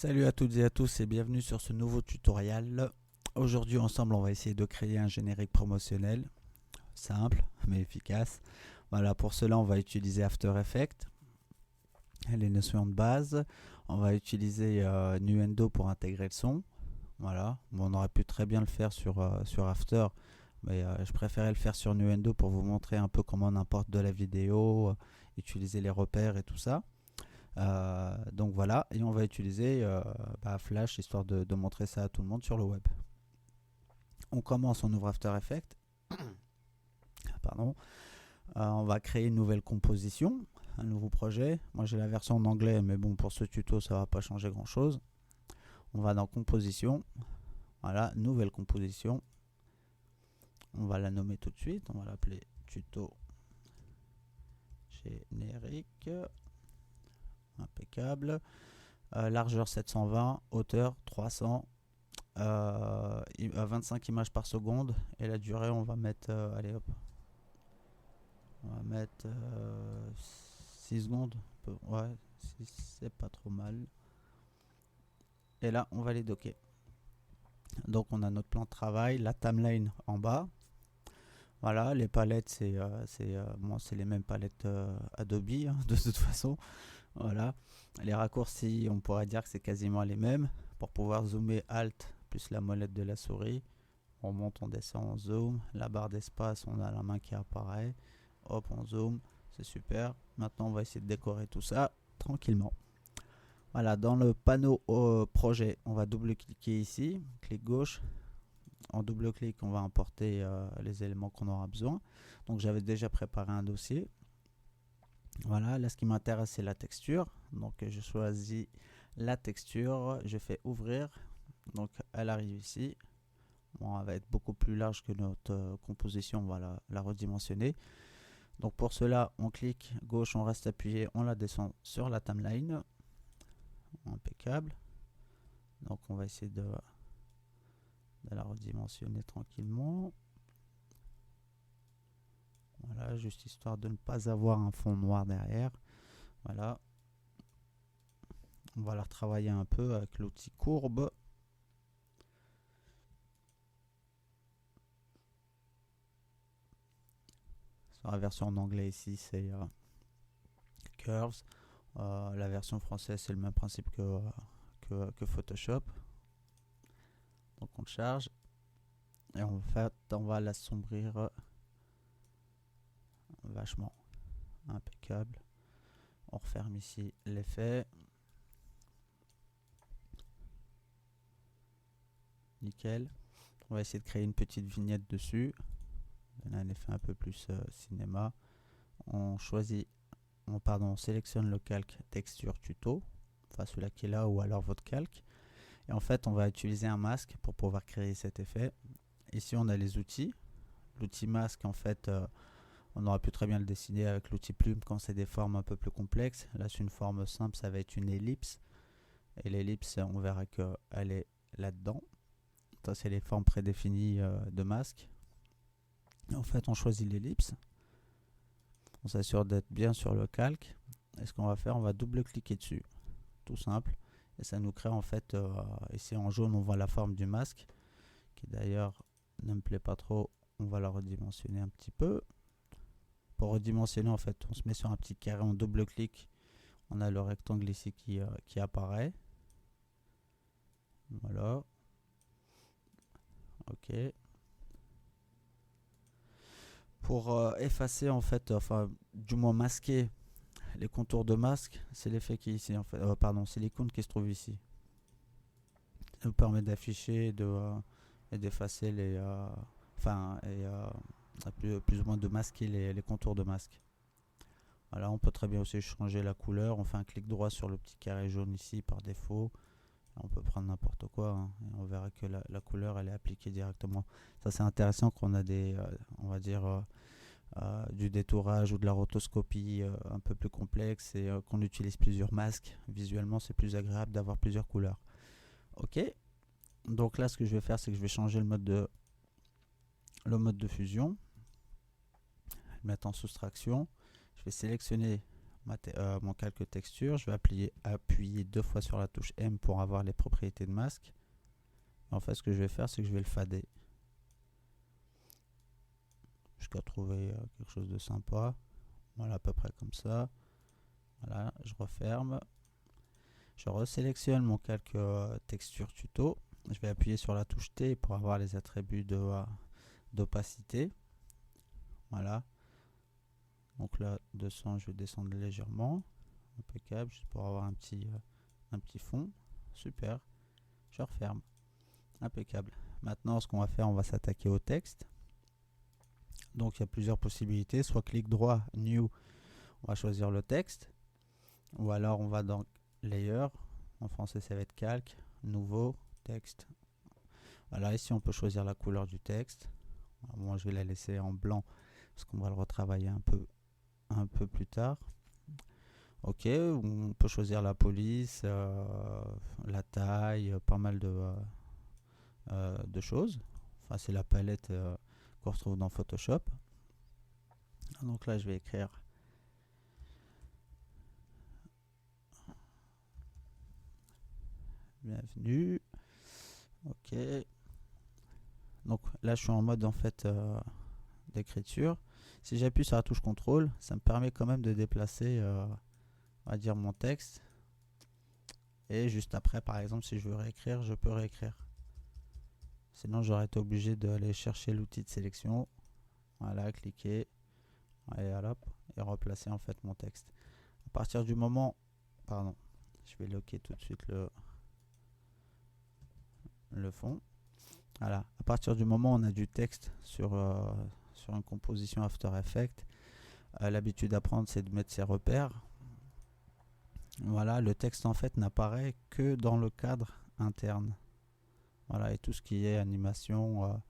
Salut à toutes et à tous et bienvenue sur ce nouveau tutoriel. Aujourd'hui ensemble on va essayer de créer un générique promotionnel, simple mais efficace. Voilà, pour cela on va utiliser After Effects, les notions de base. On va utiliser Nuendo pour intégrer le son. Voilà, bon, on aurait pu très bien le faire sur After, mais je préférais le faire sur Nuendo pour vous montrer un peu comment on importe de la vidéo, utiliser les repères et tout ça. Donc voilà, et on va utiliser Flash histoire de montrer ça à tout le monde sur le web. On commence, on ouvre After Effects. Pardon. On va créer une nouvelle composition, un nouveau projet. Moi j'ai la version en anglais, mais bon, pour ce tuto ça va pas changer grand chose. On va dans composition, voilà, nouvelle composition. On va la nommer tout de suite, on va l'appeler tuto générique. Impeccable. Largeur 720, hauteur 300, 25 images par seconde, et la durée on va mettre allez hop, on va mettre 6 secondes, ouais, c'est pas trop mal. Et là on va les docker. Donc on a notre plan de travail, la timeline en bas. Voilà, les palettes c'est les mêmes palettes Adobe hein, de toute façon. Voilà, les raccourcis on pourrait dire que c'est quasiment les mêmes. Pour pouvoir zoomer Alt plus la molette de la souris, on monte, on descend, on zoom. La barre d'espace, on a la main qui apparaît. Hop, on zoom, c'est super. Maintenant, on va essayer de décorer tout ça tranquillement. Voilà, dans le panneau projet, on va double-cliquer ici, clic gauche. En double-clic, on va importer les éléments qu'on aura besoin. Donc, j'avais déjà préparé un dossier. Voilà, là, ce qui m'intéresse, c'est la texture. Donc, je choisis la texture, je fais ouvrir. Donc, elle arrive ici. Bon, elle va être beaucoup plus large que notre composition, on va la redimensionner. Donc pour cela, on clique gauche, on reste appuyé, on la descend sur la timeline. Impeccable. Donc on va essayer de la redimensionner tranquillement. Voilà, juste histoire de ne pas avoir un fond noir derrière. Voilà. On va la retravailler un peu avec l'outil courbe. Sur la version en anglais ici, c'est Curves. La version française, c'est le même principe que Photoshop. Donc on le charge. Et en fait, on va l'assombrir vachement. Impeccable. On referme ici l'effet. Nickel. On va essayer de créer une petite vignette dessus. Donner un effet un peu plus cinéma. On choisit, on sélectionne le calque texture tuto. Enfin celui-là qui est là ou alors votre calque. Et en fait, on va utiliser un masque pour pouvoir créer cet effet. Ici, on a les outils. L'outil masque, en fait, on aurait pu très bien le dessiner avec l'outil plume quand c'est des formes un peu plus complexes. Là, c'est une forme simple, ça va être une ellipse. Et l'ellipse, on verra qu'elle est là-dedans. Ça, c'est les formes prédéfinies de masque. En fait, on choisit l'ellipse. On s'assure d'être bien sur le calque. Et ce qu'on va faire, on va double-cliquer dessus. Tout simple. Et ça nous crée en fait, ici en jaune, on voit la forme du masque, qui d'ailleurs ne me plaît pas trop. On va la redimensionner un petit peu. Pour redimensionner, en fait, on se met sur un petit carré, on double-clique. On a le rectangle ici qui apparaît. Voilà. Ok. Pour effacer, en fait, enfin, du moins masquer les contours de masque, c'est l'effet qui est ici, en fait. Pardon, c'est l'icône qui se trouve ici. Ça nous permet d'afficher et d'effacer les. Plus ou moins de masquer les contours de masque. Voilà, on peut très bien aussi changer la couleur. On fait un clic droit sur le petit carré jaune ici par défaut. On peut prendre n'importe quoi hein, et on verra que la couleur elle est appliquée directement. Ça c'est intéressant qu'on a des, on va dire, du détourage ou de la rotoscopie un peu plus complexe et qu'on utilise plusieurs masques. Visuellement c'est plus agréable d'avoir plusieurs couleurs. Ok, donc là ce que je vais faire c'est que je vais changer le mode de fusion, le mettre en soustraction. Je vais sélectionner mon calque texture. Je vais appuyer 2 fois sur la touche M pour avoir les propriétés de masque. En fait, ce que je vais faire, c'est que je vais le fader jusqu'à trouver quelque chose de sympa. Voilà, à peu près comme ça. Voilà, je referme. Je resélectionne mon calque texture tuto. Je vais appuyer sur la touche T pour avoir les attributs d'opacité. Voilà. Donc là, 200, je vais descendre légèrement. Impeccable, juste pour avoir un petit fond. Super. Je referme. Impeccable. Maintenant, ce qu'on va faire, on va s'attaquer au texte. Donc, il y a plusieurs possibilités. Soit clic droit, New, on va choisir le texte. Ou alors, on va dans Layer. En français, ça va être calque, nouveau, texte. Voilà, ici, on peut choisir la couleur du texte. Alors, moi, je vais la laisser en blanc parce qu'on va le retravailler un peu plus tard. Ok, on peut choisir la police, la taille, pas mal de choses. Enfin, c'est la palette qu'on retrouve dans Photoshop. Donc là, je vais écrire bienvenue. Ok. Donc là, je suis en mode en fait d'écriture. Si j'appuie sur la touche contrôle, ça me permet quand même de déplacer, on va dire, mon texte. Et juste après, par exemple, si je veux réécrire, je peux réécrire. Sinon, j'aurais été obligé d'aller chercher l'outil de sélection. Voilà, cliquer. Et hop, et replacer en fait mon texte. À partir du moment, pardon, je vais loquer tout de suite le fond. Voilà, à partir du moment où on a du texte sur une composition After Effects, l'habitude à prendre, c'est de mettre ses repères. Voilà, le texte en fait n'apparaît que dans le cadre interne. Voilà, et tout ce qui est animation,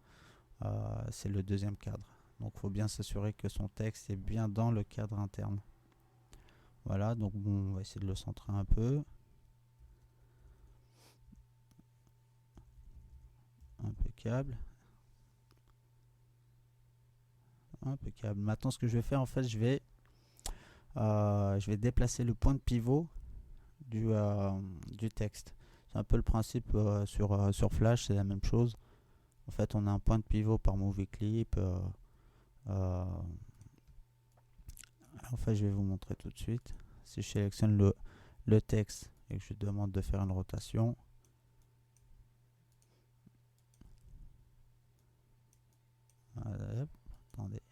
c'est le deuxième cadre. Donc il faut bien s'assurer que son texte est bien dans le cadre interne. Voilà, donc bon, on va essayer de le centrer un peu. Impeccable. Impeccable. Maintenant, ce que je vais faire, en fait, je vais déplacer le point de pivot du texte. C'est un peu le principe sur Flash, c'est la même chose. En fait, on a un point de pivot par Movie Clip. En fait, je vais vous montrer tout de suite. Si je sélectionne le texte et que je demande de faire une rotation, attendez.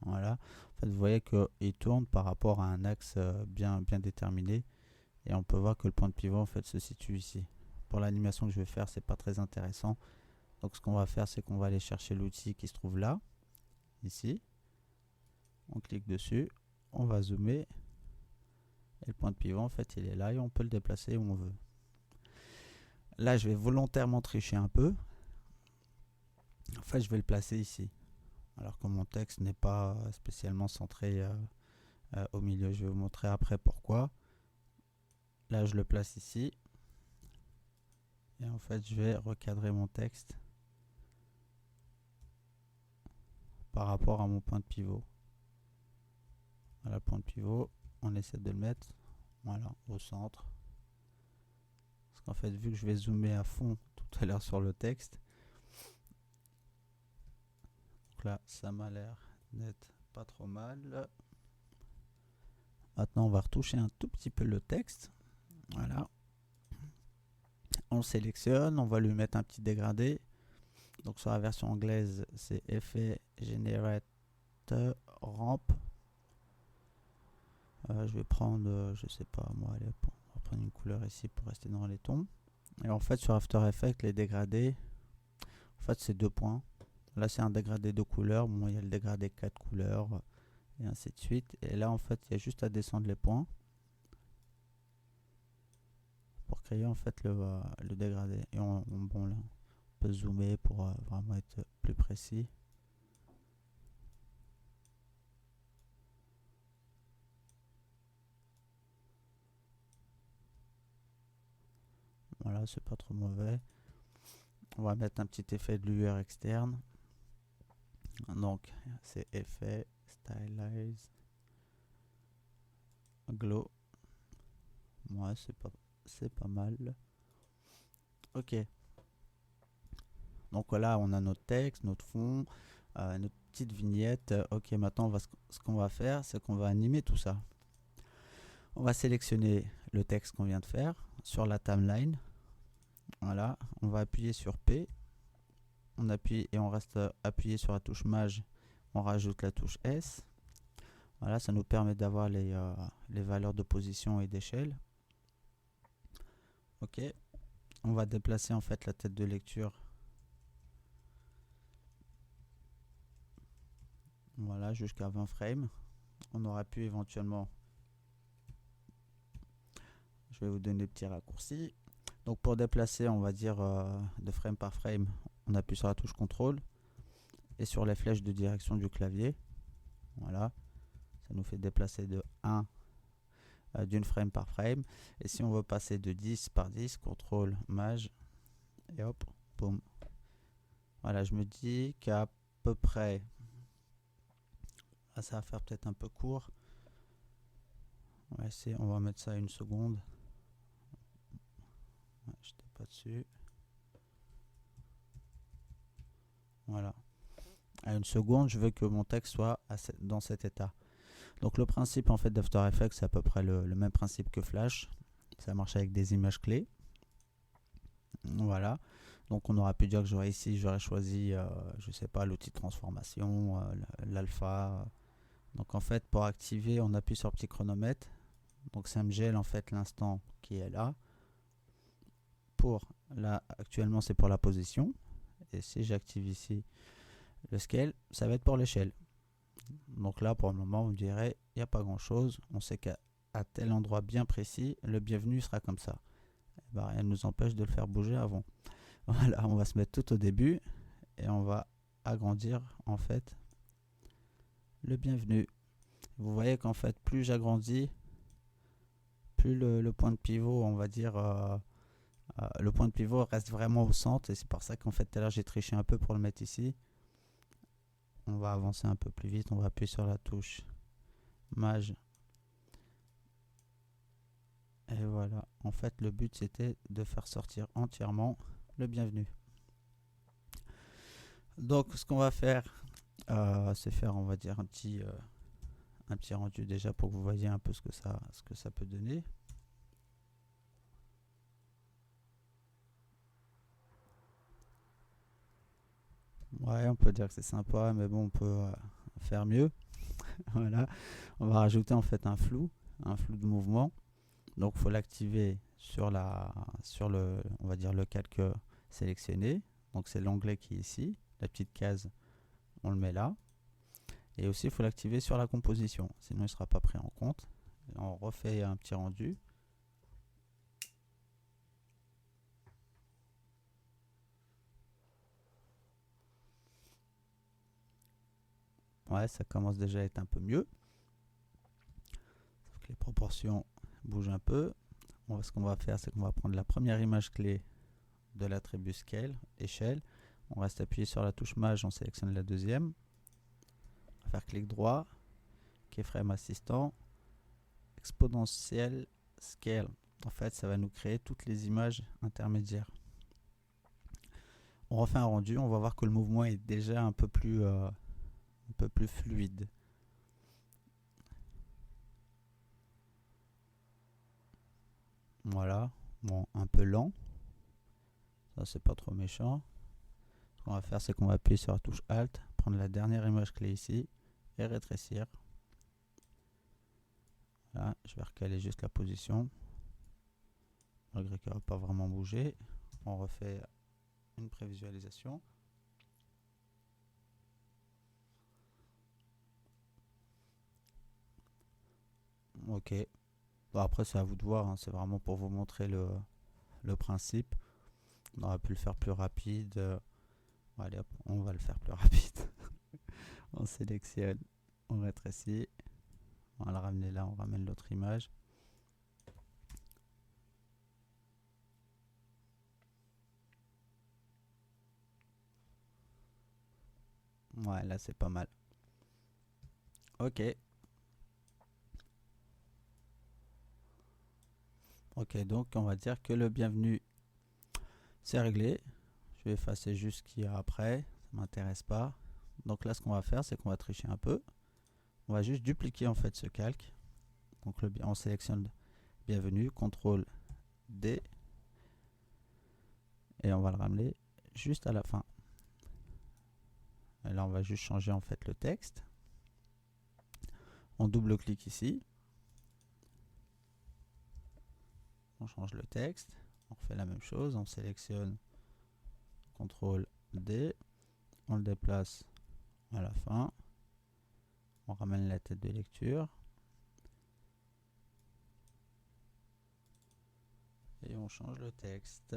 Voilà. En fait, vous voyez qu'il tourne par rapport à un axe bien déterminé. Et on peut voir que le point de pivot en fait se situe ici. Pour l'animation que je vais faire, c'est pas très intéressant. Donc ce qu'on va faire, c'est qu'on va aller chercher l'outil qui se trouve là, ici. On clique dessus, on va zoomer. Et le point de pivot, en fait, il est là et on peut le déplacer où on veut. Là, je vais volontairement tricher un peu. En fait, je vais le placer ici. Alors que mon texte n'est pas spécialement centré au milieu. Je vais vous montrer après pourquoi. Là, je le place ici. Et en fait, je vais recadrer mon texte par rapport à mon point de pivot. Voilà, le point de pivot, on essaie de le mettre au centre. Parce qu'en fait, vu que je vais zoomer à fond tout à l'heure sur le texte, donc là, ça m'a l'air d'être pas trop mal. Maintenant, on va retoucher un tout petit peu le texte. Voilà. On le sélectionne, on va lui mettre un petit dégradé. Donc sur la version anglaise, c'est effet generate ramp. Je vais prendre, je sais pas moi, allez, on va prendre une couleur ici pour rester dans les tons. Et en fait, sur After Effects, les dégradés, en fait, c'est 2 points. Là, c'est un dégradé de couleurs. Bon, il y a le dégradé 4 couleurs, et ainsi de suite. Et là, en fait, il y a juste à descendre les points pour créer en fait le dégradé. Et bon, là, on peut zoomer pour vraiment être plus précis. Voilà, c'est pas trop mauvais. On va mettre un petit effet de lueur externe. Donc, c'est effet stylize, glow. Ouais, c'est pas mal. Ok. Donc voilà, on a notre texte, notre fond, notre petite vignette. Ok, maintenant ce qu'on va faire, c'est qu'on va animer tout ça. On va sélectionner le texte qu'on vient de faire sur la timeline. Voilà, on va appuyer sur P. On appuie et on reste appuyé sur la touche Maj. On rajoute la touche S. Voilà, ça nous permet d'avoir les valeurs de position et d'échelle. Ok, on va déplacer en fait la tête de lecture. Voilà, jusqu'à 20 frames. On aurait pu éventuellement, je vais vous donner des petits raccourcis. Donc pour déplacer, on va dire de frame par frame, on appuie sur la touche CTRL et sur les flèches de direction du clavier. Voilà, ça nous fait déplacer de 1 d'une frame par frame. Et si on veut passer de 10 par 10, CTRL, Maj, et hop, boum. Voilà, je me dis qu'à peu près, là, ça va faire peut-être un peu court. On va mettre ça à 1 seconde. Ouais, j'étais pas dessus. Voilà. À 1 seconde, je veux que mon texte soit dans cet état. Donc le principe en fait d'After Effects, c'est à peu près le même principe que Flash. Ça marche avec des images clés. Voilà. Donc on aurait pu dire que j'aurais choisi, je sais pas, l'outil de transformation, l'alpha. Donc en fait, pour activer, on appuie sur le petit chronomètre. Donc ça me gèle en fait l'instant qui est là. Là, actuellement c'est pour la position. Et si j'active ici le scale, ça va être pour l'échelle. Donc là, pour le moment, on dirait il n'y a pas grand chose. On sait qu'à tel endroit bien précis, le bienvenu sera comme ça. Et ben, rien ne nous empêche de le faire bouger avant. Voilà, on va se mettre tout au début et on va agrandir en fait le bienvenu. Vous voyez qu'en fait, plus j'agrandis, plus le point de pivot, on va dire, le point de pivot reste vraiment au centre. Et c'est pour ça qu'en fait, tout à l'heure, j'ai triché un peu pour le mettre ici. On va avancer un peu plus vite. On va appuyer sur la touche Maj. Et voilà. En fait, le but, c'était de faire sortir entièrement le bienvenu. Donc, ce qu'on va faire, c'est faire, on va dire, un petit rendu déjà pour que vous voyez un peu ce que ça peut donner. Ouais, on peut dire que c'est sympa, mais bon, on peut faire mieux. Voilà, on va rajouter en fait un flou de mouvement. Donc, il faut l'activer sur le, on va dire le calque sélectionné. Donc, c'est l'onglet qui est ici. La petite case, on le met là. Et aussi, il faut l'activer sur la composition, sinon il ne sera pas pris en compte. Et on refait un petit rendu. Ouais, ça commence déjà à être un peu mieux. Sauf que les proportions bougent un peu. Ce qu'on va faire, c'est qu'on va prendre la première image clé de l'attribut scale, échelle. On reste appuyé sur la touche Maj, on sélectionne la deuxième. On va faire clic droit, keyframe assistant, exponentiel scale. En fait, ça va nous créer toutes les images intermédiaires. On refait un rendu, on va voir que le mouvement est déjà un peu plus fluide. Voilà, bon, un peu lent. Ça, c'est pas trop méchant. Ce qu'on va faire, c'est qu'on va appuyer sur la touche Alt, prendre la dernière image clé ici et rétrécir. Là, je vais recaler juste la position. Malgré qu'elle ne va pas vraiment bouger. On refait une prévisualisation. Ok. Bon, après, c'est à vous de voir. Hein. C'est vraiment pour vous montrer le principe. On aurait pu le faire plus rapide. Bon, allez hop, on va le faire plus rapide. On sélectionne, on rétrécit. On va le ramener là, on ramène l'autre image. Ouais, là c'est pas mal. Ok. Ok, donc on va dire que le bienvenu c'est réglé. Je vais effacer juste ce qu'il y a après, ça m'intéresse pas. Donc là, ce qu'on va faire, c'est qu'on va tricher un peu. On va juste dupliquer en fait ce calque. Donc on sélectionne bienvenue, CTRL D, et on va le ramener juste à la fin. Et là, on va juste changer en fait le texte. On double-clique ici. On change le texte. On refait la même chose. On sélectionne CTRL D. On le déplace à la fin. On ramène la tête de lecture. Et on change le texte.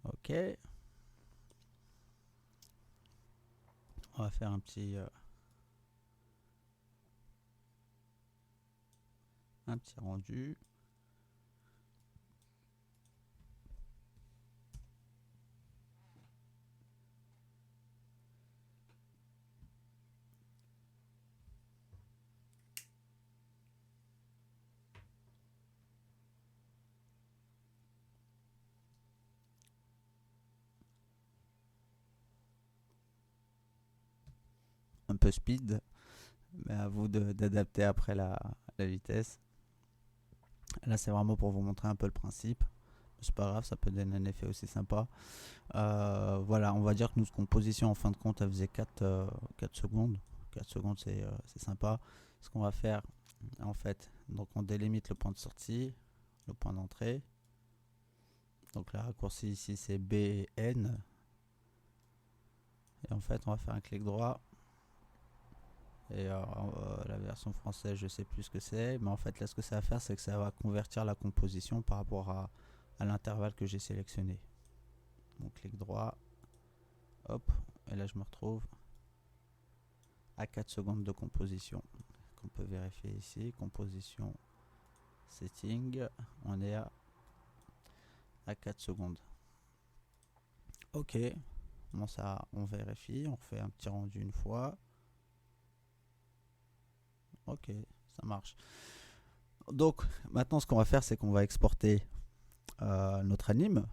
Ok. On va faire un petit rendu. Un peu speed, mais à vous d'adapter après la vitesse. Là, c'est vraiment pour vous montrer un peu le principe. C'est pas grave, ça peut donner un effet aussi sympa. Voilà, on va dire que notre composition, en fin de compte, elle faisait 4 secondes. 4 secondes, c'est sympa. Ce qu'on va faire, en fait, donc on délimite le point de sortie, le point d'entrée. Donc la raccourci ici, c'est B et N. Et en fait, on va faire un clic droit. Et la version française, je sais plus ce que c'est. Mais en fait, là, ce que ça va faire, c'est que ça va convertir la composition par rapport à l'intervalle que j'ai sélectionné. Donc clic droit. Hop. Et là, je me retrouve à 4 secondes de composition. On peut vérifier ici. Composition, setting. On est à 4 secondes. Ok. Bon, ça, on vérifie. On fait un petit rendu une fois. Ok, ça marche. Donc, maintenant, ce qu'on va faire, c'est qu'on va exporter notre anime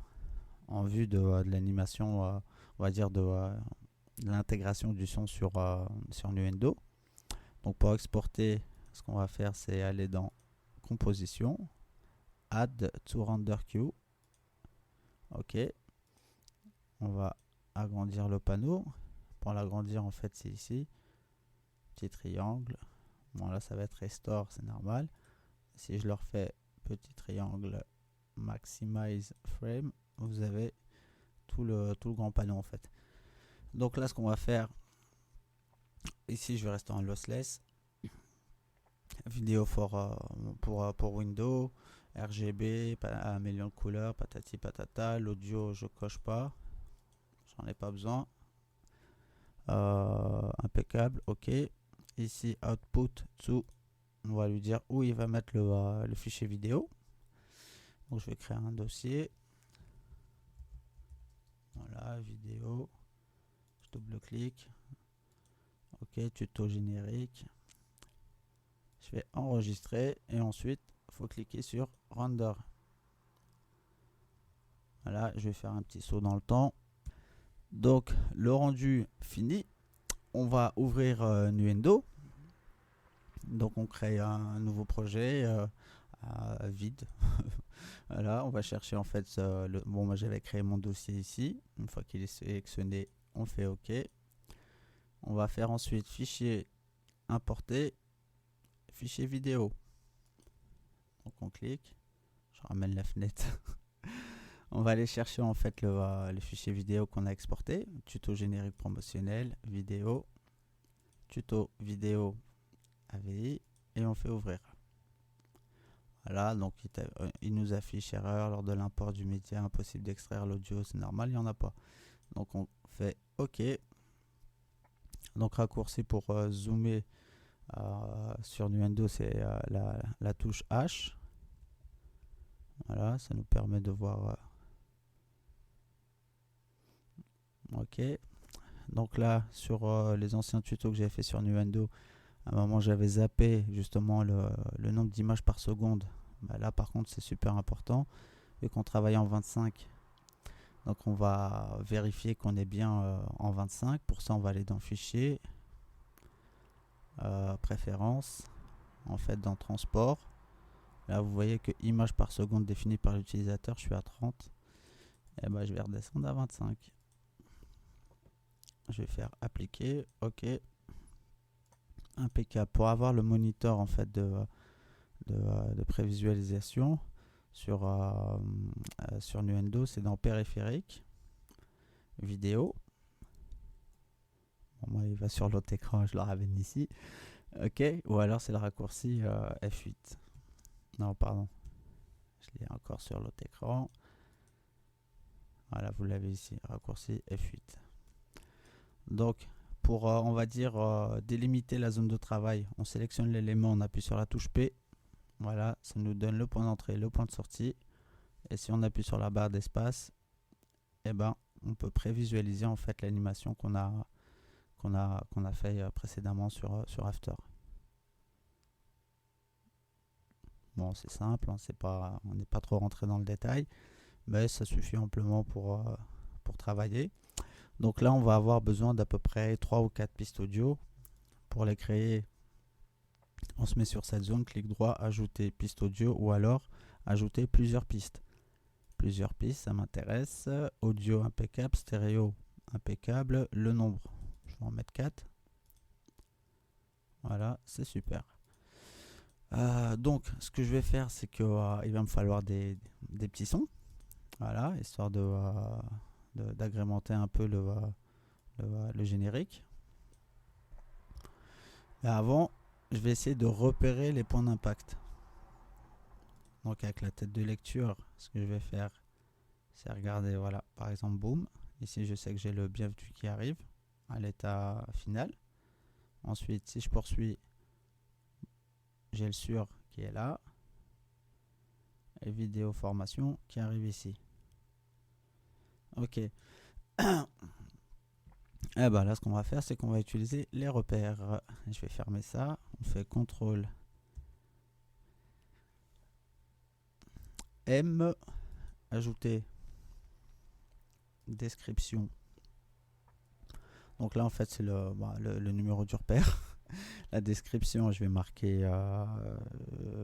en vue de l'animation, on va dire de l'intégration du son sur Nuendo. Donc pour exporter, ce qu'on va faire, c'est aller dans Composition, Add to Render Queue. Ok. On va agrandir le panneau. Pour l'agrandir, en fait, c'est ici. Petit triangle. Bon, là, ça va être Restore, c'est normal. Si je leur fais petit triangle, Maximize Frame, vous avez tout le grand panneau, en fait. Donc là, ce qu'on va faire, ici, je vais rester en lossless. Vidéo pour Windows, RGB, un million de couleurs, patati patata. L'audio, je coche pas, j'en ai pas besoin. Impeccable, ok. Ici, output to, on va lui dire où il va mettre le fichier vidéo. Donc, je vais créer un dossier. Voilà, vidéo. Je double-clique. Ok, tuto générique. Je vais enregistrer et ensuite, il faut cliquer sur Render. Voilà, je vais faire un petit saut dans le temps. Donc, le rendu fini. On va ouvrir Nuendo. Donc, on crée un nouveau projet vide. Voilà, on va chercher en fait bon, moi j'avais créé mon dossier ici. Une fois qu'il est sélectionné, on fait OK. On va faire ensuite fichier importer, fichier vidéo. Donc on clique, je ramène la fenêtre. On va aller chercher en fait le fichier vidéo qu'on a exporté, tuto générique promotionnel, vidéo, tuto vidéo AVI, et on fait ouvrir. Voilà, donc il nous affiche erreur lors de l'import du média, impossible d'extraire l'audio, c'est normal, il n'y en a pas. Donc on fait OK. Donc raccourci pour zoomer sur Nuendo, c'est la touche H. Voilà, ça nous permet de voir Ok. Donc là, sur les anciens tutos que j'avais fait sur Nuendo, à un moment j'avais zappé justement le nombre d'images par seconde. Bah, là par contre c'est super important. Vu qu'on travaille en 25, donc on va vérifier qu'on est bien en 25. Pour ça on va aller dans Fichier, Préférences, en fait dans Transport. Là vous voyez que image par seconde définie par l'utilisateur, je suis à 30. Et ben je vais redescendre à 25. Je vais faire appliquer, ok, impeccable. Pour avoir le moniteur en fait de prévisualisation sur Nuendo, c'est dans périphérique, vidéo. Bon, moi il va sur l'autre écran, je le ramène ici. Ok, ou alors c'est le raccourci F8. Non, pardon, je l'ai encore sur l'autre écran. Voilà, vous l'avez ici, raccourci F8. Donc, pour, on va dire, délimiter la zone de travail, on sélectionne l'élément, on appuie sur la touche P. Voilà, ça nous donne le point d'entrée, le point de sortie. Et si on appuie sur la barre d'espace, eh ben, on peut prévisualiser en fait l'animation qu'on a fait précédemment sur After. Bon, c'est simple, on n'est pas trop rentré dans le détail, mais ça suffit amplement pour travailler. Donc là, on va avoir besoin d'à peu près 3 ou 4 pistes audio. Pour les créer, on se met sur cette zone, clic droit, ajouter piste audio, ou alors ajouter plusieurs pistes. Plusieurs pistes, ça m'intéresse. Audio impeccable, stéréo impeccable, le nombre, je vais en mettre 4. Voilà, c'est super. Donc, ce que je vais faire, c'est qu'il va me falloir des petits sons. Voilà, histoire d'agrémenter un peu le générique. Mais avant, je vais essayer de repérer les points d'impact. Donc avec la tête de lecture, ce que je vais faire, c'est regarder, voilà, par exemple, boom. Ici, je sais que j'ai le bienvenu qui arrive à l'état final. Ensuite, si je poursuis, j'ai le sur qui est là. Et vidéo formation qui arrive ici. Ok. Et ben là, ce qu'on va faire, c'est qu'on va utiliser les repères. Je vais fermer ça. On fait CTRL M, ajouter description. Donc là, en fait, c'est le numéro du repère. La description, je vais marquer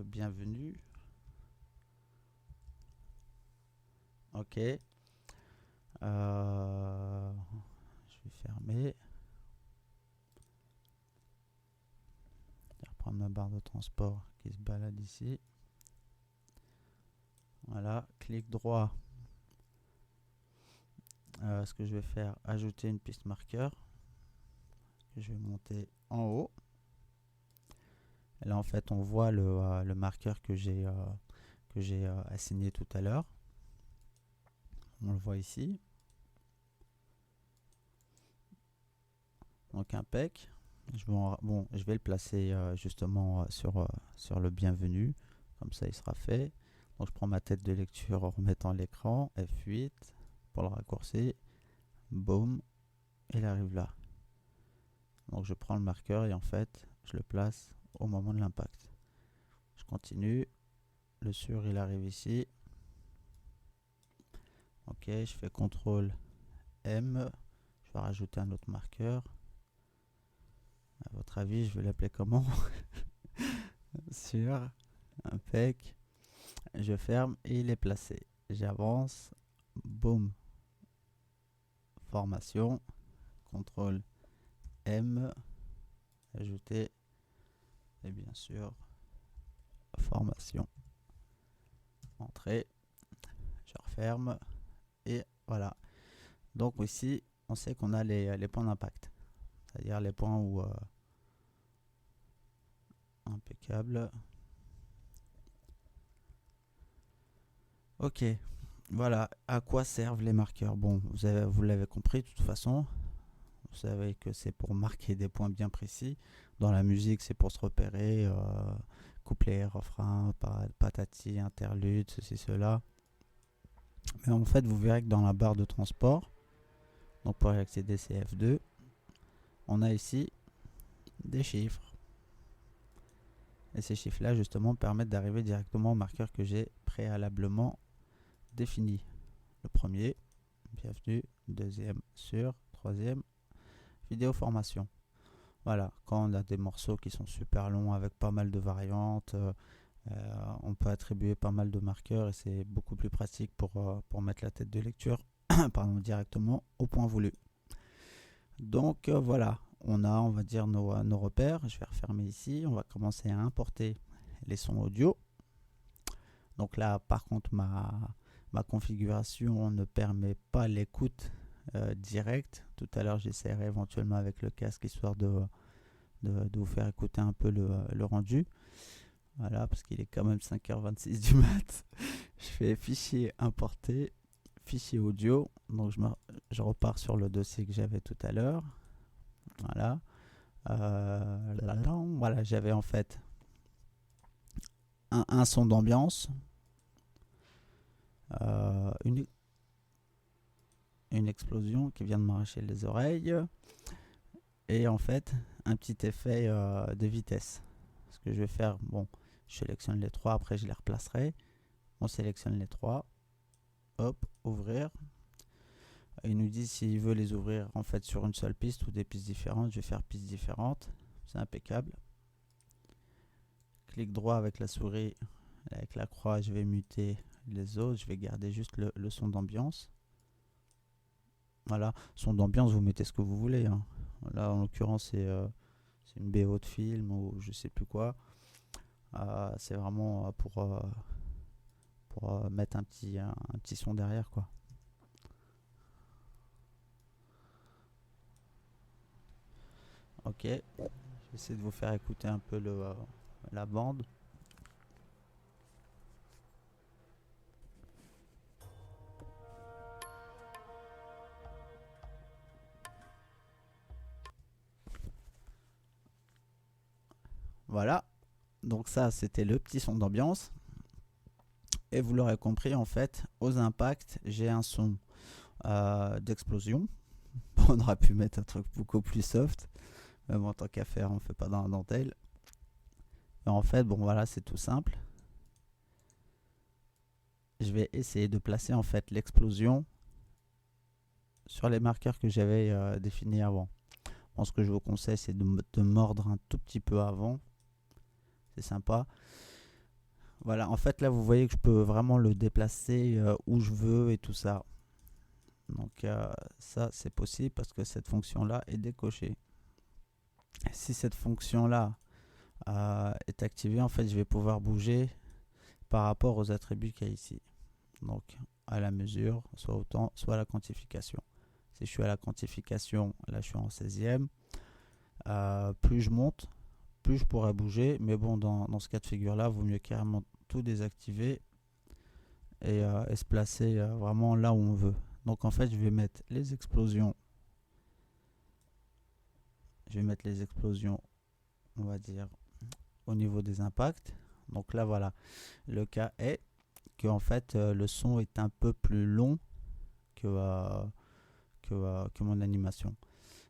bienvenue. Ok. Je vais fermer. Je vais reprendre ma barre de transport qui se balade ici. Voilà, clic droit. Ce que je vais faire, ajouter une piste marqueur. Je vais monter en haut. Et là, en fait, on voit le marqueur que j'ai assigné tout à l'heure. On le voit ici. Donc impec. Je vais le placer justement sur le bienvenu. Comme ça, il sera fait. Donc je prends ma tête de lecture en remettant l'écran. F8 pour le raccourci. Boom. Il arrive là. Donc je prends le marqueur et en fait, je le place au moment de l'impact. Je continue. Le sur, il arrive ici. Ok, je fais CTRL M. Je vais rajouter un autre marqueur. À votre avis, je vais l'appeler comment? Sur, impec. Je ferme et il est placé. J'avance. Boom. Formation. CTRL M. Ajouter. Et bien sûr, formation. Entrée. Je referme. Et voilà. Donc ici, on sait qu'on a les points d'impact. C'est-à-dire les points où... impeccable. Ok. Voilà. À quoi servent les marqueurs? Bon, vous l'avez compris de toute façon. Vous savez que c'est pour marquer des points bien précis. Dans la musique, c'est pour se repérer. Couplet, refrain, patati, interlude, ceci, cela. Mais en fait, vous verrez que dans la barre de transport, Donc pour y accéder, c'est F2. On a ici des chiffres. Et ces chiffres-là, justement, permettent d'arriver directement au marqueur que j'ai préalablement défini. Le premier, bienvenue. Deuxième, sur. Troisième, vidéo formation. Voilà, quand on a des morceaux qui sont super longs avec pas mal de variantes, on peut attribuer pas mal de marqueurs et c'est beaucoup plus pratique pour mettre la tête de lecture pardon, directement au point voulu. Donc voilà, on va dire nos repères. Je vais refermer ici. On va commencer à importer les sons audio. Donc là, par contre, ma configuration ne permet pas l'écoute directe. Tout à l'heure, j'essaierai éventuellement avec le casque histoire de vous faire écouter un peu le rendu. Voilà, parce qu'il est quand même 5h26 du mat. Je fais fichier importer, fichier audio. Donc je repars sur le dossier que j'avais tout à l'heure. Voilà. Voilà, j'avais en fait un son d'ambiance, une explosion qui vient de m'arracher les oreilles, et en fait un petit effet de vitesse. Ce que je vais faire, bon, je sélectionne les trois, après je les replacerai. On sélectionne les trois, hop, ouvrir. Il nous dit s'il veut les ouvrir en fait sur une seule piste ou des pistes différentes. Je vais faire pistes différentes, c'est impeccable. Clic droit avec la souris, avec la croix, je vais muter les autres. Je vais garder juste le son d'ambiance. Voilà, son d'ambiance, vous mettez ce que vous voulez. Hein. Là, en l'occurrence, c'est une BO de film ou je sais plus quoi. C'est vraiment pour mettre un petit son derrière, quoi. Ok, je vais essayer de vous faire écouter un peu la bande. Voilà, donc ça c'était le petit son d'ambiance. Et vous l'aurez compris, en fait, aux impacts, j'ai un son d'explosion. On aurait pu mettre un truc beaucoup plus soft. Même en tant qu'à faire, on ne fait pas dans la dentelle. Et en fait, bon voilà, c'est tout simple. Je vais essayer de placer en fait l'explosion sur les marqueurs que j'avais définis avant. Bon, ce que je vous conseille, c'est de mordre un tout petit peu avant. C'est sympa. Voilà, en fait, là, vous voyez que je peux vraiment le déplacer où je veux et tout ça. Donc, ça, c'est possible parce que cette fonction-là est décochée. Si cette fonction-là est activée, en fait, je vais pouvoir bouger par rapport aux attributs qu'il y a ici. Donc, à la mesure, soit au temps, soit à la quantification. Si je suis à la quantification, là, je suis en 16e. Plus je monte, plus je pourrais bouger. Mais bon, dans ce cas de figure-là, il vaut mieux carrément tout désactiver et se placer vraiment là où on veut. Donc, en fait, je vais mettre les explosions. Je vais mettre les explosions, on va dire, au niveau des impacts. Donc là, voilà. Le cas est que en fait, le son est un peu plus long que mon animation.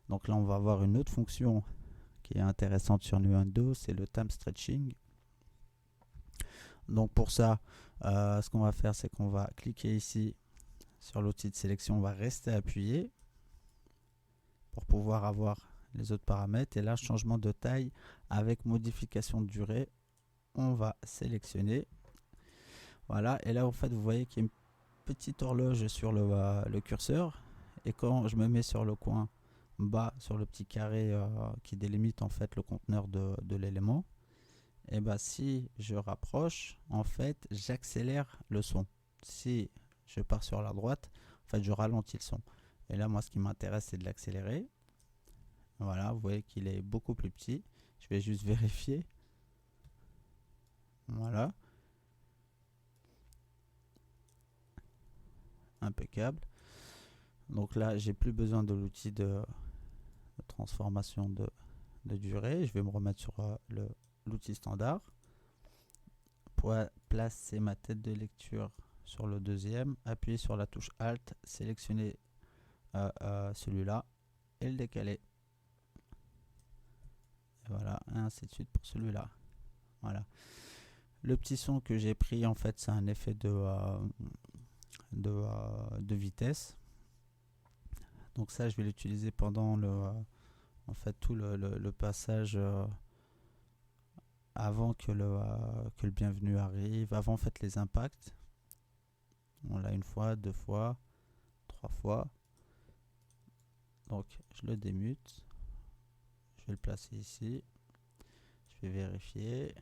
Donc là, on va avoir une autre fonction qui est intéressante sur Nuendo, c'est le time stretching. Donc pour ça, ce qu'on va faire, c'est qu'on va cliquer ici sur l'outil de sélection, on va rester appuyé pour pouvoir avoir les autres paramètres. Et là, changement de taille avec modification de durée, on va sélectionner. Voilà, et là, en fait, vous voyez qu'il y a une petite horloge sur le curseur. Et quand je me mets sur le coin bas, sur le petit carré qui délimite en fait le conteneur de l'élément, et ben si je rapproche, en fait, j'accélère le son. Si je pars sur la droite, en fait, je ralentis le son. Et là, moi, ce qui m'intéresse, c'est de l'accélérer. Voilà, vous voyez qu'il est beaucoup plus petit. Je vais juste vérifier. Voilà. Impeccable. Donc là, j'ai plus besoin de l'outil de transformation de durée. Je vais me remettre sur l'outil standard. Pour placer ma tête de lecture sur le deuxième, appuyer sur la touche Alt, sélectionner celui-là et le décaler. Et voilà, et ainsi de suite pour celui-là. Voilà. Le petit son que j'ai pris, en fait, c'est un effet de vitesse. Donc ça, je vais l'utiliser pendant en fait, tout le passage avant que le bienvenu arrive, avant en fait les impacts. On l'a une fois, deux fois, trois fois. Donc je le démute. Je vais le placer ici. Je vais vérifier.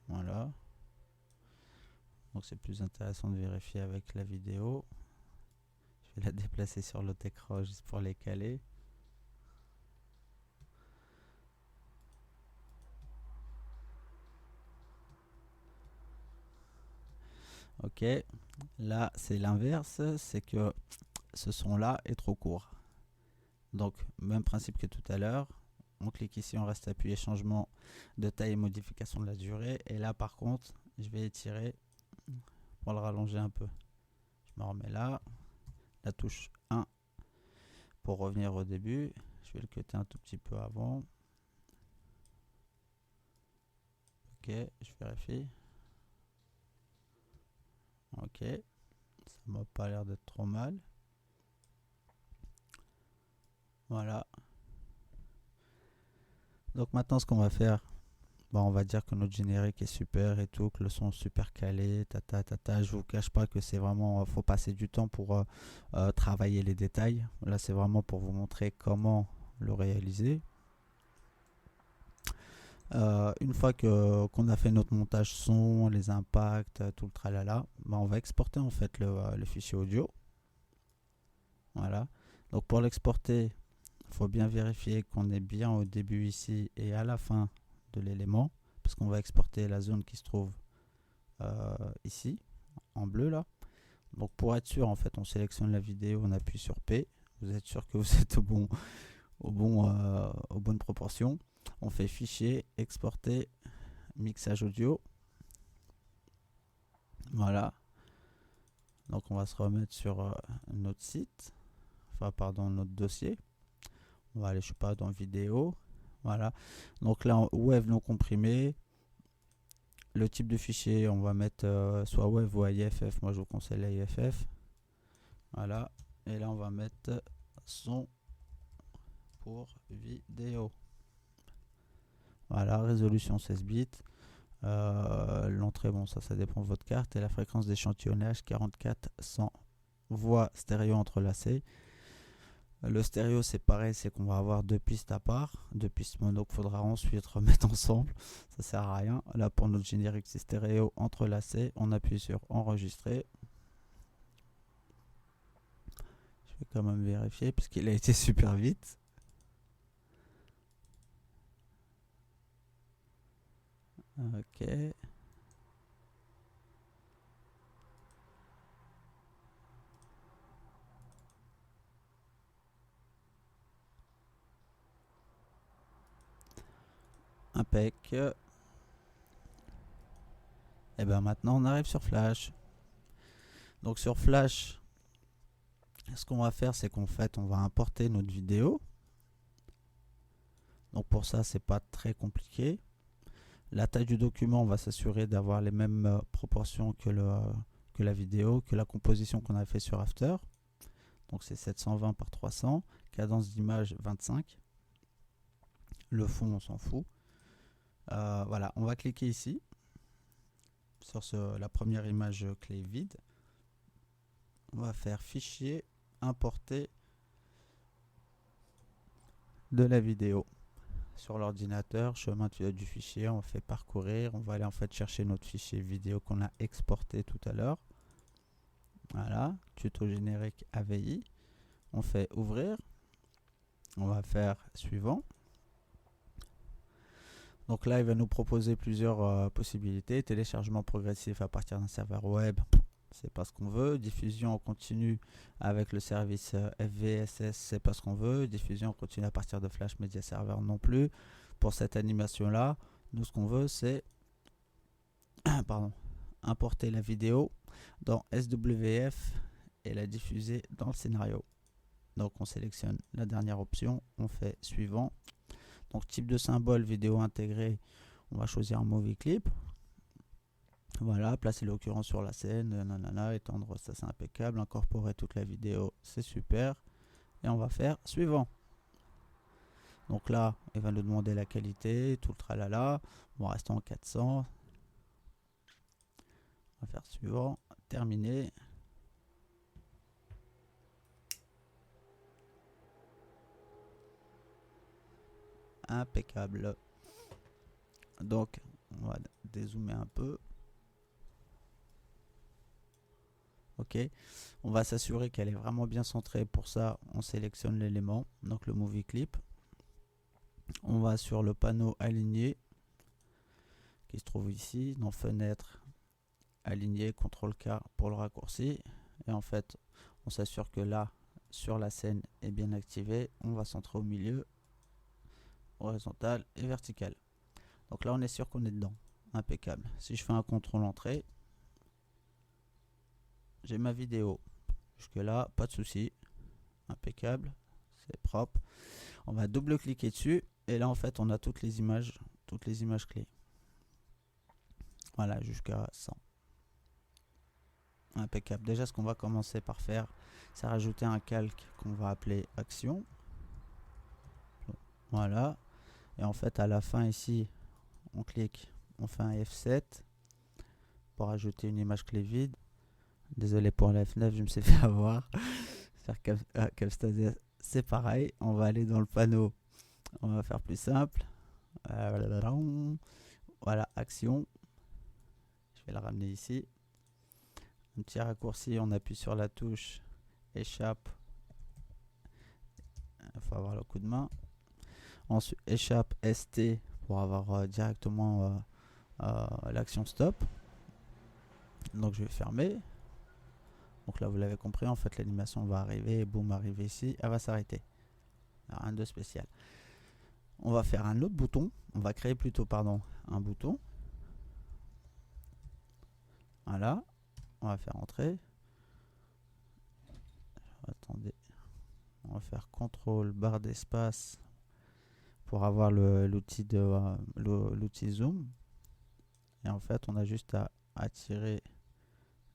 Voilà. Donc c'est plus intéressant de vérifier avec la vidéo. Je vais la déplacer sur l'autre écran juste pour les caler. Ok, là c'est l'inverse, c'est que ce son là est trop court. Donc même principe que tout à l'heure, on clique ici, on reste appuyé, changement de taille et modification de la durée. Et là par contre, je vais étirer pour le rallonger un peu. Je me remets là, la touche 1 pour revenir au début. Je vais le cutter un tout petit peu avant. Ok, je vérifie. Ok, ça m'a pas l'air d'être trop mal. Voilà. Donc maintenant ce qu'on va faire, on va dire que notre générique est super et tout, que le son est super calé, Je vous cache pas que c'est vraiment, faut passer du temps pour travailler les détails. Là c'est vraiment pour vous montrer comment le réaliser. Une fois qu'on a fait notre montage son, les impacts, tout le tralala, on va exporter en fait le fichier audio. Voilà. Donc pour l'exporter, il faut bien vérifier qu'on est bien au début ici et à la fin de l'élément, parce qu'on va exporter la zone qui se trouve ici, en bleu là. Donc pour être sûr, en fait, on sélectionne la vidéo, on appuie sur P. Vous êtes sûr que vous êtes aux bonnes proportions. On fait fichier, exporter, mixage audio. Voilà. Donc on va se remettre sur notre site, notre dossier. On va aller, je sais pas, dans vidéo. Voilà. Donc là, WAV non comprimé. Le type de fichier, on va mettre soit WAV ou AIFF. Moi, je vous conseille l'AIFF. Voilà. Et là, on va mettre son pour vidéo. Voilà, résolution 16 bits. L'entrée, ça dépend de votre carte. Et la fréquence d'échantillonnage 44-100 voix stéréo entrelacées. Le stéréo, c'est pareil, c'est qu'on va avoir deux pistes à part, deux pistes mono qu'il faudra ensuite remettre ensemble. Ça sert à rien. Là, pour notre générique, c'est stéréo entrelacé. On appuie sur enregistrer. Je vais quand même vérifier puisqu'il a été super vite. Ok. Impec. Et bien maintenant on arrive sur Flash. Donc sur Flash, ce qu'on va faire, c'est qu'en fait on va importer notre vidéo. Donc pour ça, c'est pas très compliqué. La taille du document, on va s'assurer d'avoir les mêmes proportions que la vidéo, que la composition qu'on a fait sur After. Donc c'est 720 par 300, cadence d'image 25. Le fond, on s'en fout. Voilà, on va cliquer ici sur la première image clé vide. On va faire fichier, importer de la vidéo. Sur l'ordinateur, chemin du fichier, on fait parcourir. On va aller en fait chercher notre fichier vidéo qu'on a exporté tout à l'heure. Voilà, tuto générique AVI. On fait ouvrir. On va faire suivant. Donc là, il va nous proposer plusieurs possibilités. Téléchargement progressif à partir d'un serveur web, c'est pas ce qu'on veut. Diffusion en continu avec le service FVSS, c'est pas ce qu'on veut. Diffusion en continu à partir de Flash Media Server non plus. Pour cette animation-là, nous, ce qu'on veut, c'est importer la vidéo dans SWF et la diffuser dans le scénario. Donc on sélectionne la dernière option, on fait suivant. Donc type de symbole, vidéo intégrée, on va choisir un movie clip. Voilà, placer l'occurrence sur la scène, nanana, étendre, ça c'est impeccable, incorporer toute la vidéo, c'est super. Et on va faire suivant. Donc là, il va nous demander la qualité, tout le tralala. On va rester en 400. On va faire suivant, terminé. Impeccable. Donc, on va dézoomer un peu. Ok, on va s'assurer qu'elle est vraiment bien centrée. Pour ça, on sélectionne l'élément, donc le movie clip. On va sur le panneau aligné qui se trouve ici, dans fenêtre, aligné, CTRL-K pour le raccourci. Et en fait, on s'assure que là, sur la scène, est bien activé. On va centrer au milieu, horizontal et vertical. Donc là, on est sûr qu'on est dedans. Impeccable. Si je fais un contrôle entrée, j'ai ma vidéo. Jusque là, pas de souci. Impeccable. C'est propre. On va double-cliquer dessus. Et là, en fait, on a toutes les images clés. Voilà, jusqu'à 100. Impeccable. Déjà, ce qu'on va commencer par faire, c'est rajouter un calque qu'on va appeler action. Voilà. Et en fait, à la fin ici, on clique, on fait un F7 pour ajouter une image clé vide. Désolé pour la F9, je me suis fait avoir. Camtasia, c'est pareil. On va aller dans le panneau. On va faire plus simple. Voilà, action. Je vais la ramener ici. Un petit raccourci, on appuie sur la touche échappe. Il faut avoir le coup de main. Ensuite, échappe ST pour avoir directement l'action stop. Donc je vais fermer. Donc là vous l'avez compris, en fait l'animation va arriver et boum, arriver ici, elle va s'arrêter. Rien de spécial. On va faire un autre bouton. On va créer plutôt, un bouton. Voilà. On va faire entrer. Attendez. On va faire CTRL barre d'espace pour avoir l'outil zoom. Et en fait, on a juste à attirer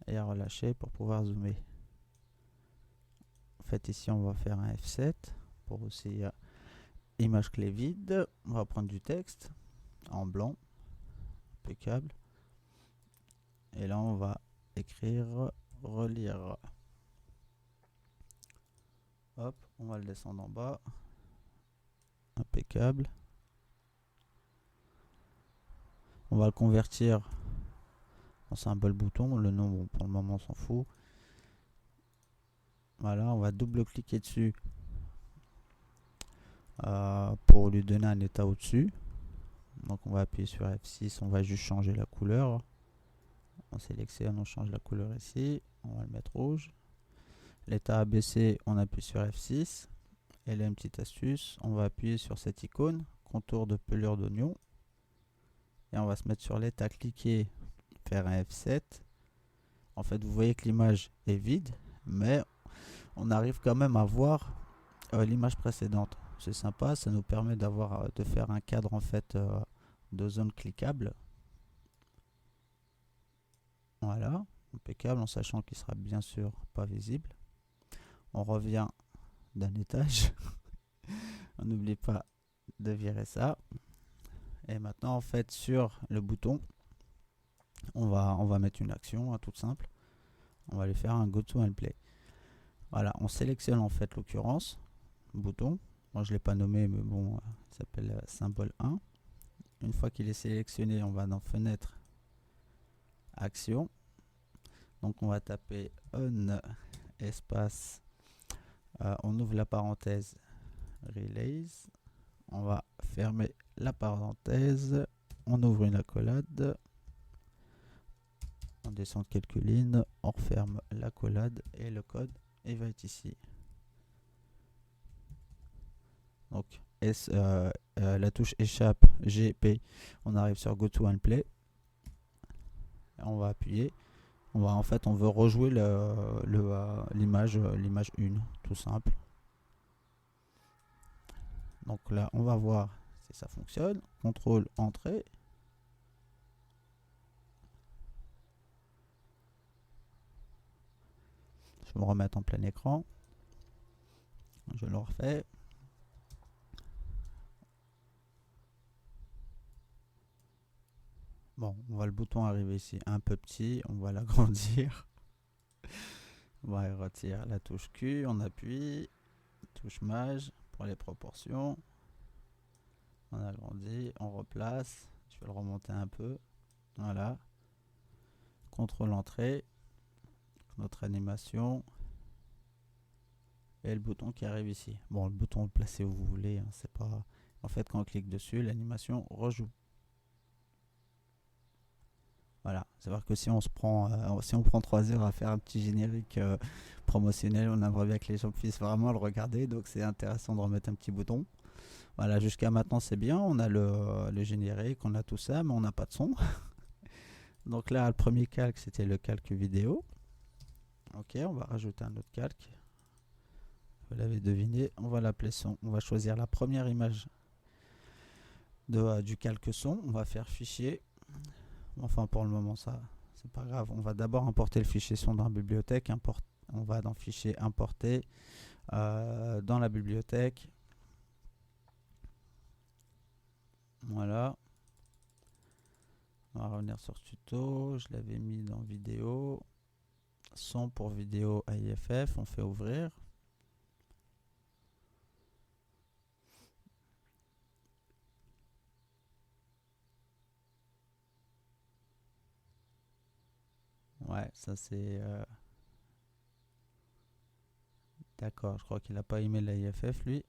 et à relâcher pour pouvoir zoomer. En fait, ici, on va faire un F7 pour aussi image clé vide. On va prendre du texte en blanc. Impeccable. Et là, on va écrire relire. Hop, on va le descendre en bas. Impeccable. On va le convertir en symbole bouton. Le nom, bon, pour le moment, on s'en fout. Voilà, on va double-cliquer dessus pour lui donner un état au-dessus. Donc, on va appuyer sur F6. On va juste changer la couleur. On sélectionne, on change la couleur ici. On va le mettre rouge. L'état abaissé, on appuie sur F6. Et là, une petite astuce, on va appuyer sur cette icône, contour de pelure d'oignon. Et on va se mettre sur l'état cliqué, faire un F7. En fait, vous voyez que l'image est vide, mais on arrive quand même à voir l'image précédente. C'est sympa, ça nous permet de faire un cadre en fait de zone cliquable. Voilà, impeccable, en sachant qu'il sera bien sûr pas visible. On revient d'un étage. On n'oublie pas de virer ça. Et maintenant, en fait, sur le bouton, on va mettre une action toute simple. On va aller faire un go to and play. Voilà, on sélectionne en fait l'occurrence, bouton. Moi, je ne l'ai pas nommé, mais bon, il s'appelle symbole 1. Une fois qu'il est sélectionné, on va dans fenêtre, action. Donc, on va taper on espace. On ouvre la parenthèse release. On va fermer la parenthèse. On ouvre une accolade. On descend de quelques lignes. On referme l'accolade et le code il va être ici. Donc la touche échappe GP. On arrive sur Go to and Play. On va appuyer. En fait, on veut rejouer l'image 1, tout simple. Donc là, on va voir si ça fonctionne. Contrôle entrée. Je vais me remettre en plein écran. Je le refais. Bon, on voit le bouton arriver ici un peu petit. On va l'agrandir. On va retirer la touche Q. On appuie. Touche Maj pour les proportions. On agrandit. On replace. Je vais le remonter un peu. Voilà. Contrôle entrée. Notre animation. Et le bouton qui arrive ici. Bon, le bouton le placez où vous voulez. Hein, c'est pas... En fait, quand on clique dessus, l'animation rejoue. Voilà, c'est vrai que si on prend 3 heures à faire un petit générique promotionnel, on aimerait bien que les gens puissent vraiment le regarder, donc c'est intéressant de remettre un petit bouton. Voilà, jusqu'à maintenant c'est bien, on a le générique, on a tout ça, mais on n'a pas de son. Donc là, le premier calque, c'était le calque vidéo. Ok, on va rajouter un autre calque. Vous l'avez deviné, on va l'appeler son. On va choisir la première image du calque son, on va faire fichier. Enfin, pour le moment, ça, c'est pas grave. On va d'abord importer le fichier son dans la bibliothèque. On va dans fichier importer dans la bibliothèque. Voilà. On va revenir sur tuto. Je l'avais mis dans vidéo. Son pour vidéo AIFF. On fait ouvrir. Ouais, ça c'est... D'accord, je crois qu'il n'a pas aimé l'AIFF lui.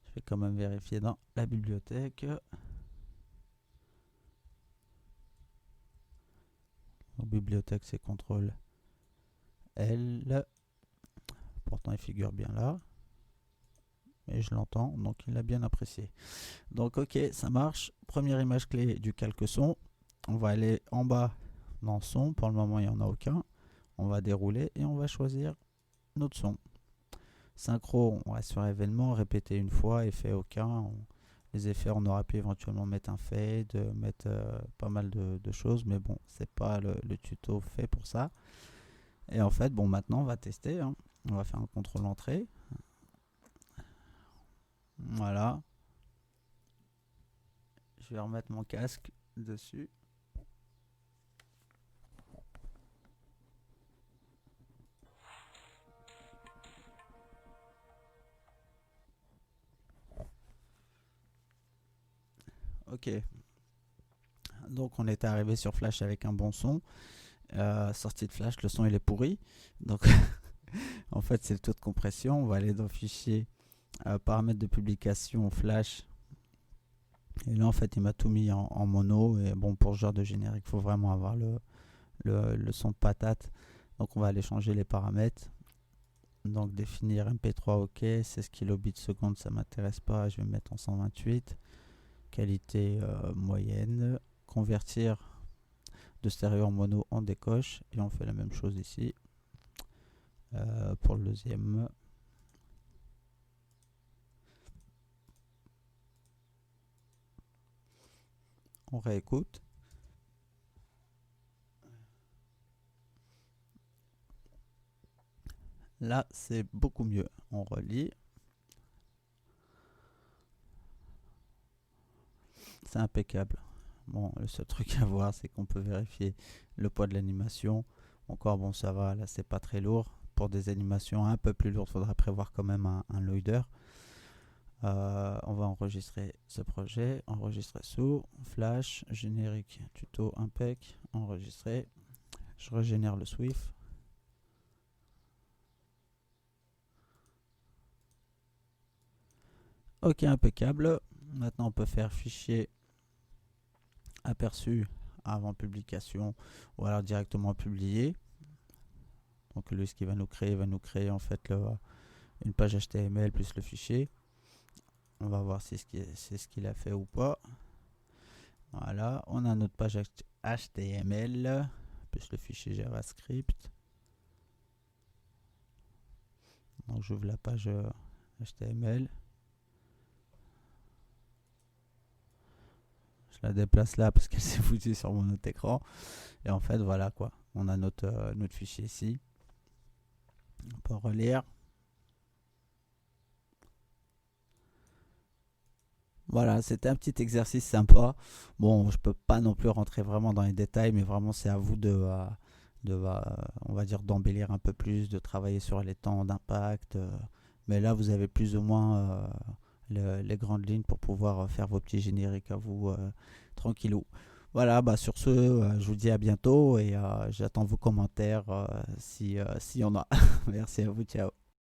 Je vais quand même vérifier dans la bibliothèque. La bibliothèque c'est CTRL L. Pourtant il figure bien là. Et je l'entends, donc il l'a bien apprécié. Donc ok, ça marche. Première image clé du calque son. On va aller en bas dans son. Pour le moment, il n'y en a aucun. On va dérouler et on va choisir notre son. Synchro, on reste sur événement, répéter une fois, effet aucun. Les effets, on aurait pu éventuellement mettre un fade, mettre pas mal de choses, mais bon, c'est pas le tuto fait pour ça. Et en fait, bon, maintenant, on va tester. Hein. On va faire un contrôle entrée. Voilà. Je vais remettre mon casque dessus. Ok. Donc on est arrivé sur Flash avec un bon son. Sortie de Flash, le son il est pourri. Donc en fait c'est le taux de compression. On va aller dans fichier paramètres de publication Flash. Et là en fait il m'a tout mis en mono. Et bon pour ce genre de générique il faut vraiment avoir le son de patate. Donc on va aller changer les paramètres. Donc définir MP3 ok, 16 kilobits seconde ça m'intéresse pas, je vais mettre en 128. Qualité moyenne. Convertir de stéréo en mono en décoche et on fait la même chose ici pour le deuxième. On réécoute. Là c'est beaucoup mieux. On relit. C'est impeccable. Bon, le seul truc à voir c'est qu'on peut vérifier le poids de l'animation. Encore bon ça va, là c'est pas très lourd. Pour des animations un peu plus lourdes, il faudra prévoir quand même un loader. On va enregistrer ce projet, enregistrer sous, flash, générique, tuto, impec, enregistrer. Je régénère le Swift. Ok, impeccable. Maintenant on peut faire fichier aperçu avant publication ou alors directement publier. Donc lui ce qu'il va nous créer en fait une page HTML plus le fichier. On va voir si c'est ce qu'il a fait ou pas. Voilà, on a notre page HTML, plus le fichier JavaScript. Donc j'ouvre la page HTML. Je la déplace là parce qu'elle s'est foutue sur mon autre écran. Et en fait, voilà quoi. On a notre fichier ici. On peut relire. Voilà, c'était un petit exercice sympa. Bon, je peux pas non plus rentrer vraiment dans les détails, mais vraiment c'est à vous on va dire, d'embellir un peu plus, de travailler sur les temps d'impact. Mais là, vous avez plus ou moins les grandes lignes pour pouvoir faire vos petits génériques à vous tranquillou. Voilà, bah sur ce, je vous dis à bientôt et j'attends vos commentaires si y en a. Merci à vous, ciao.